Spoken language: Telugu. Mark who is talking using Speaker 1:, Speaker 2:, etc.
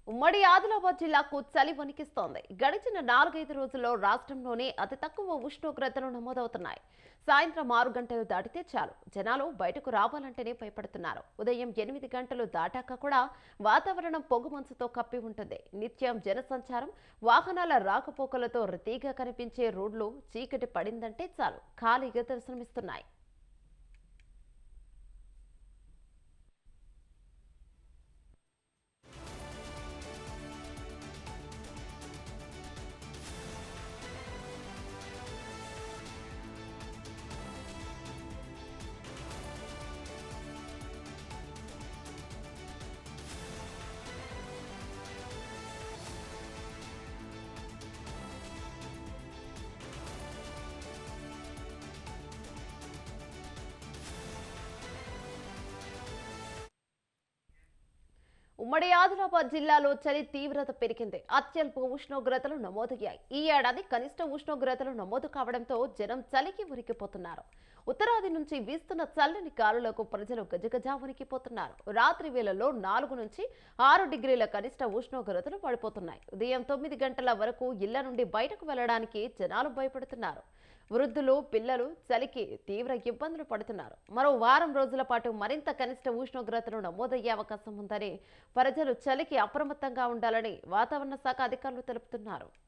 Speaker 1: ఉమ్మడి ఆదిలాబాద్ జిల్లాకు చలి వణికిస్తోంది. గడిచిన 4-5 రోజుల్లో రాష్ట్రంలోనే అతి తక్కువ ఉష్ణోగ్రతలు నమోదవుతున్నాయి. సాయంత్రం 6 గంటలు దాటితే చాలు జనాలు బయటకు రావాలంటేనే భయపడుతున్నారు. ఉదయం 8 గంటలు దాటాక కూడా వాతావరణం పొగమంచుతో కప్పి ఉంటుంది. నిత్యం జనసంచారం, వాహనాల రాకపోకలతో రద్దీగా కనిపించే రోడ్లు చీకటి పడిందంటే చాలు ఖాళీగా దర్శనమిస్తున్నాయి. ఉమ్మడి ఆదిలాబాద్ జిల్లాలో చలి తీవ్రత పెరిగింది. అత్యల్ప ఉష్ణోగ్రతలు నమోదయ్యాయి. ఈ ఏడాది కనిష్ట ఉష్ణోగ్రతలు నమోదు కావడంతో జనం చలికి ఉరికిపోతున్నారు. ఉత్తరాది నుంచి వీస్తున్న చల్లని గాలులకు ప్రజలు గజగజా ఉనికిపోతున్నారు. రాత్రి వేళల్లో 4 నుంచి 6 డిగ్రీల కనిష్ట ఉష్ణోగ్రతలు పడిపోతున్నాయి. ఉదయం 9 గంటల వరకు ఇళ్ల నుండి బయటకు వెళ్లడానికి జనాలు భయపడుతున్నారు. వృద్ధులు, పిల్లలు చలికి తీవ్ర ఇబ్బందులు పడుతున్నారు. మరో వారం రోజుల పాటు మరింత కనిష్ట ఉష్ణోగ్రతలు నమోదయ్యే అవకాశం ఉందని ప్రజలు చలికి అప్రమత్తంగా ఉండాలని వాతావరణ శాఖ అధికారులు తెలుపుతున్నారు.